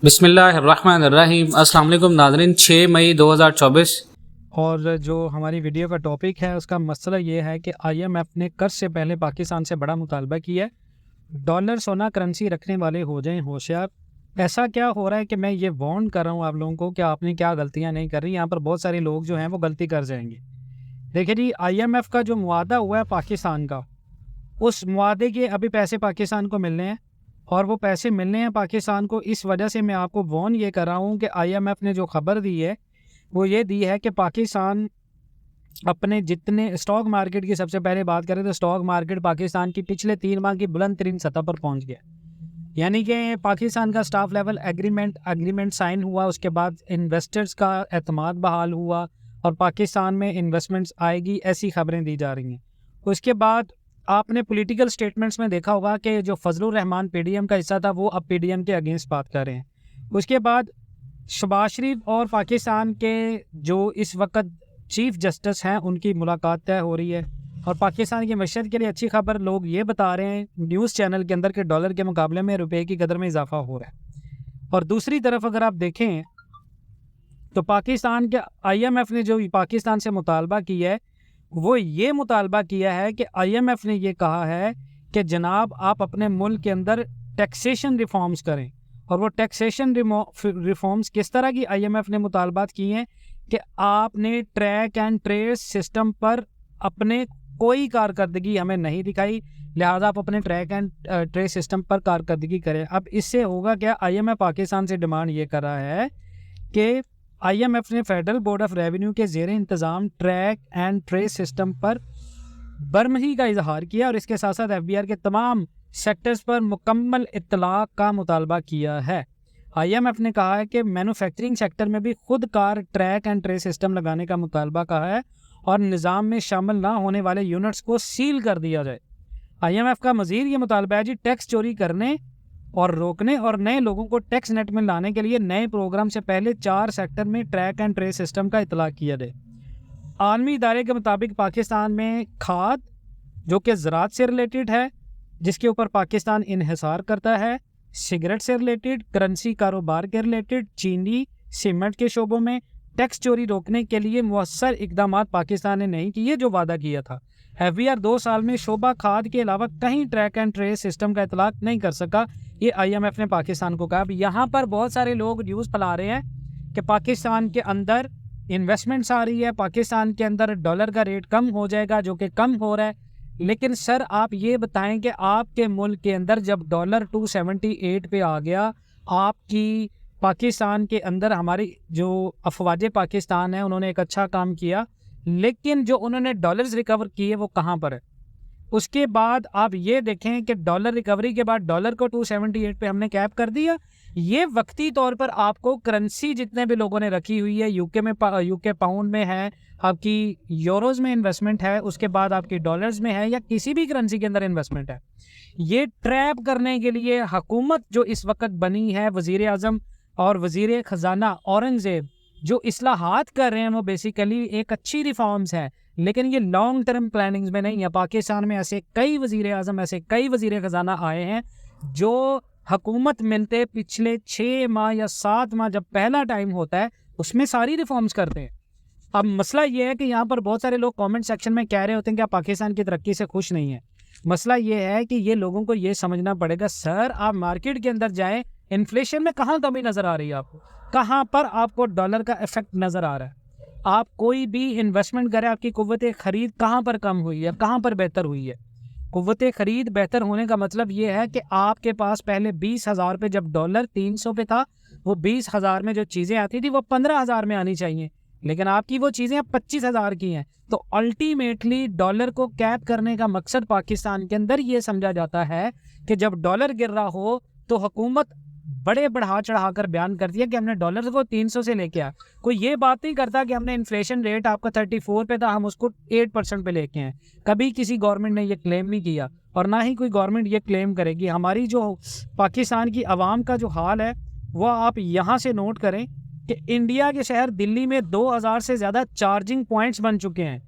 बिस्मिल्लाहिर्रहमानिर्रहीम। अस्सलाम वालेकुम नाज़रीन। 6 मई 2024 और जो हमारी वीडियो का टॉपिक है उसका मसला ये है कि आईएमएफ ने कर्ज से पहले पाकिस्तान से बड़ा मुतालबा किया है। डॉलर सोना करेंसी रखने वाले हो जाएं होशियार। ऐसा क्या हो रहा है कि मैं ये वार्न कर रहा हूँ आप लोगों को कि आपने क्या गलतियाँ नहीं कर रही। यहाँ पर बहुत सारे लोग जो हैं वो गलती कर जाएंगे। देखिए जी, आईएमएफ का जो मुआदा हुआ है पाकिस्तान का, उस मुआदे के अभी पैसे पाकिस्तान को मिलने हैं और वो पैसे मिलने हैं पाकिस्तान को। इस वजह से मैं आपको वार्न ये कर रहा हूँ कि आईएमएफ ने जो खबर दी है वो ये दी है कि पाकिस्तान अपने जितने स्टॉक मार्केट की सबसे पहले बात करें तो स्टॉक मार्केट पाकिस्तान की पिछले 3 माह की बुलंद तरीन सतह पर पहुंच गया। यानी कि पाकिस्तान का स्टाफ लेवल एग्रीमेंट साइन हुआ, उसके बाद इन्वेस्टर्स का एतमाद बहाल हुआ और पाकिस्तान में इन्वेस्टमेंट्स आएगी, ऐसी खबरें दी जा रही हैं। उसके बाद आपने पॉलिटिकल स्टेटमेंट्स में देखा होगा कि जो फजलुर रहमान पीडीएम का हिस्सा था वो अब पीडीएम के अगेंस्ट बात कर रहे हैं। उसके बाद शहबाज शरीफ और पाकिस्तान के जो इस वक्त चीफ जस्टिस हैं उनकी मुलाकात तय हो रही है और पाकिस्तान की मशहद के लिए अच्छी खबर लोग ये बता रहे हैं न्यूज़ चैनल के अंदर कि डॉलर के मुकाबले में रुपए की कदर में इजाफा हो रहा है। और दूसरी तरफ अगर आप देखें तो पाकिस्तान के आईएमएफ ने जो पाकिस्तान से मुतालबा किया है वो ये मुतालबा किया है कि आईएमएफ ने ये कहा है कि जनाब आप अपने मुल्क के अंदर टैक्सेशन रिफॉर्म्स करें। और वो टैक्सेशन रिफॉर्म्स किस तरह की आईएमएफ ने मुतालबात की हैं कि आपने ट्रैक एंड ट्रेस सिस्टम पर अपने कोई कारकर्दगी हमें नहीं दिखाई, लिहाजा आप अपने ट्रैक एंड ट्रेस सिस्टम पर कारकर्दगी करें। अब इससे होगा क्या, आईएमएफ पाकिस्तान से डिमांड ये कर रहा है कि आईएमएफ ने फेडरल बोर्ड ऑफ रेवेन्यू के ज़ेरे इंतज़ाम ट्रैक एंड ट्रेस सिस्टम पर बर्मही का इजहार किया और इसके साथ साथ एफबीआर के तमाम सेक्टर्स पर मुकम्मल इत्तलाक का मुतालबा किया है। आईएमएफ ने कहा है कि मैन्युफैक्चरिंग सेक्टर में भी खुद car track and trace system लगाने का मुतालबा कहा है और निज़ाम में शामिल ना होने वाले यूनिट्स को सील कर दिया जाए। आईएमएफ का मज़ीद ये मुतालबा है जी टैक्स चोरी करने और रोकने और नए लोगों को टैक्स नेट में लाने के लिए नए प्रोग्राम से पहले 4 सेक्टर में ट्रैक एंड ट्रेस सिस्टम का इतलाक किया जाए। आलमी इदारे के मुताबिक पाकिस्तान में खाद जो कि ज़राअत से रिलेटेड है जिसके ऊपर पाकिस्तान इन्हिसार करता है, सिगरेट से रिलेटेड, करेंसी कारोबार के रिलेटेड, चीनी सीमेंट के शोबों में टैक्स चोरी रोकने के लिए मुअस्सर इकदाम पाकिस्तान ने नहीं किए जो वादा किया था। एफबीआर 2 साल में शोबा खाद के अलावा कहीं ट्रैक एंड ट्रेस सिस्टम का इतलाक नहीं कर सका, ये आईएमएफ ने पाकिस्तान को कहा। अब यहाँ पर बहुत सारे लोग न्यूज़ फैला रहे हैं कि पाकिस्तान के अंदर इन्वेस्टमेंट्स आ रही है, पाकिस्तान के अंदर डॉलर का रेट कम हो जाएगा, जो कि कम हो रहा है। लेकिन सर आप ये बताएं कि आपके मुल्क के अंदर जब डॉलर 278 पे आ गया, आपकी पाकिस्तान के अंदर हमारी जो अफवाज पाकिस्तान है उन्होंने एक अच्छा काम किया, लेकिन जो उन्होंने डॉलर्स रिकवर किए वो कहाँ पर है। उसके बाद आप ये देखें कि डॉलर रिकवरी के बाद डॉलर को 278 पे हमने कैप कर दिया। ये वक्ती तौर पर आपको करेंसी जितने भी लोगों ने रखी हुई है, यूके पाउंड में है, आपकी यूरोज़ में इन्वेस्टमेंट है, उसके बाद आपकी डॉलर्स में है या किसी भी करेंसी के अंदर इन्वेस्टमेंट है, ये ट्रैप करने के लिए हुकूमत जो इस वक्त बनी है, वज़ीर आज़म और वज़ीर ख़जाना औरंगज़ेब जो इस्लाहात कर रहे हैं वो बेसिकली एक अच्छी रिफॉर्म्स है, लेकिन ये लॉन्ग टर्म प्लानिंग्स में नहीं है। पाकिस्तान में ऐसे कई वज़ीर आज़म, ऐसे कई वज़ीर ख़जाना आए हैं जो हुकूमत मिलते पिछले 6 माह या 7 माह जब पहला टाइम होता है उसमें सारी रिफॉर्म्स करते हैं। अब मसला ये है कि यहाँ पर बहुत सारे लोग कमेंट सेक्शन में कह रहे होते हैं कि आप पाकिस्तान की तरक्की से खुश नहीं है। मसला ये है कि ये लोगों को ये समझना पड़ेगा, सर आप मार्केट के अंदर जाएँ, इन्फ्लेशन में कहाँ कमी नज़र आ रही है आपको, कहाँ पर आपको डॉलर का इफेक्ट नज़र आ रहा है। आप कोई भी इन्वेस्टमेंट करें, आपकी कुव्वत ख़रीद कहाँ पर कम हुई है, कहाँ पर बेहतर हुई है। कुव्वत ख़रीद बेहतर होने का मतलब ये है कि आपके पास पहले 20,000 पे जब डॉलर 300 पे था, वो 20,000 में जो चीज़ें आती थी वो 15,000 में आनी चाहिए, लेकिन आपकी वो चीज़ें अब 25,000 की हैं। तो अल्टीमेटली डॉलर को कैप करने का मकसद पाकिस्तान के अंदर ये समझा जाता है कि जब डॉलर गिर रहा हो तो हुकूमत बड़े बढ़ा चढ़ाकर बयान करती है कि हमने डॉलर को 300 से लेके आया। कोई ये बात नहीं करता कि हमने इन्फ्लेशन रेट आपका 34 पे था, हम उसको 8% पे लेके आए। कभी किसी गवर्नमेंट ने ये क्लेम नहीं किया और ना ही कोई गवर्नमेंट ये क्लेम करेगी। हमारी जो पाकिस्तान की आवाम का जो हाल है वो आप यहाँ से नोट करें कि इंडिया के शहर दिल्ली में 2000 से ज़्यादा चार्जिंग पॉइंट्स बन चुके हैं।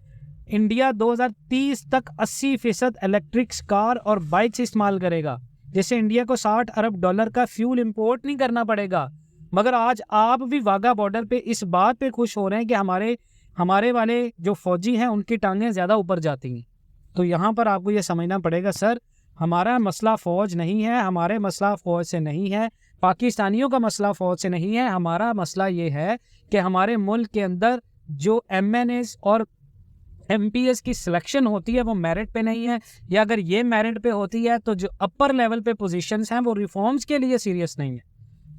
इंडिया 2030 तक 80% इलेक्ट्रिक कार और बाइक्स इस्तेमाल करेगा, जिससे इंडिया को $60 अरब का फ्यूल इंपोर्ट नहीं करना पड़ेगा। मगर आज आप भी वाघा बॉर्डर पे इस बात पे खुश हो रहे हैं कि हमारे वाले जो फौजी हैं उनकी टांगें ज़्यादा ऊपर जाती हैं। तो यहाँ पर आपको ये समझना पड़ेगा सर, हमारा मसला फ़ौज नहीं है, हमारे मसला फ़ौज से नहीं है, पाकिस्तानियों का मसला फ़ौज से नहीं है। हमारा मसला ये है कि हमारे मुल्क के अंदर जो MNAs और MPS की सिलेक्शन होती है वो मेरिट पे नहीं है, या अगर ये मेरिट पे होती है तो जो अपर लेवल पे पोजीशंस हैं वो रिफॉर्म्स के लिए सीरियस नहीं है।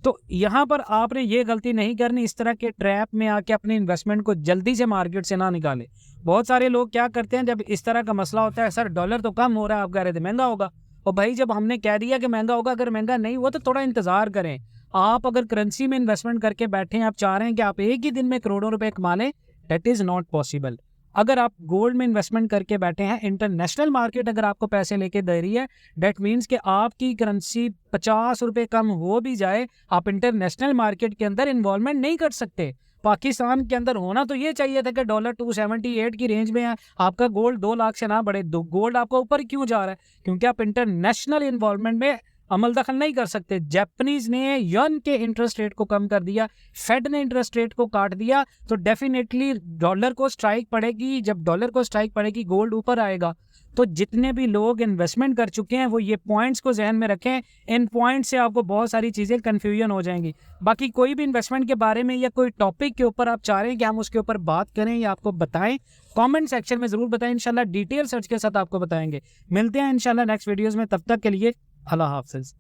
तो यहाँ पर आपने ये गलती नहीं करनी, इस तरह के ट्रैप में आके अपनी इन्वेस्टमेंट को जल्दी से मार्केट से ना निकाले। बहुत सारे लोग क्या करते हैं, जब इस तरह का मसला होता है, सर डॉलर तो कम हो रहा है, आप कह रहे थे महंगा होगा। और भाई जब हमने कह दिया कि महंगा होगा, अगर महंगा नहीं हुआ तो थोड़ा इंतजार करें। आप अगर करेंसी में इन्वेस्टमेंट करके बैठे हैं, आप चाह रहे हैं कि आप एक ही दिन में करोड़ों रुपए कमा लें, दैट इज़ नॉट पॉसिबल। अगर आप गोल्ड में इन्वेस्टमेंट करके बैठे हैं, इंटरनेशनल मार्केट अगर आपको पैसे लेके दे रही है, डेट मीन्स कि आपकी करेंसी 50 रुपये कम हो भी जाए, आप इंटरनेशनल मार्केट के अंदर इन्वॉल्वमेंट नहीं कर सकते। पाकिस्तान के अंदर होना तो ये चाहिए था कि डॉलर 278 की रेंज में है, आपका गोल्ड 2 लाख से ना बढ़े। गोल्ड आपका ऊपर क्यों जा रहा है? क्योंकि आप इंटरनेशनल इन्वॉल्वमेंट में अमल दखल नहीं कर सकते। जापानीज ने यन के इंटरेस्ट रेट को कम कर दिया, फेड ने इंटरेस्ट रेट को काट दिया, तो डेफिनेटली डॉलर को स्ट्राइक पड़ेगी। जब डॉलर को स्ट्राइक पड़ेगी, गोल्ड ऊपर आएगा। तो जितने भी लोग इन्वेस्टमेंट कर चुके हैं वो ये पॉइंट्स को जहन में रखें। इन पॉइंट से आपको बहुत सारी चीज़ें कन्फ्यूजन हो जाएंगी। बाकी कोई भी इन्वेस्टमेंट के बारे में या कोई टॉपिक के ऊपर आप चाह रहे हैं कि हम उसके ऊपर बात करें या आपको बताएं, कमेंट सेक्शन में ज़रूर बताएं। इंशाल्लाह डिटेल सर्च के साथ आपको बताएंगे। मिलते हैं इंशाल्लाह नेक्स्ट वीडियोज़ में, तब तक के लिए अल्लाह हाफ़िज़।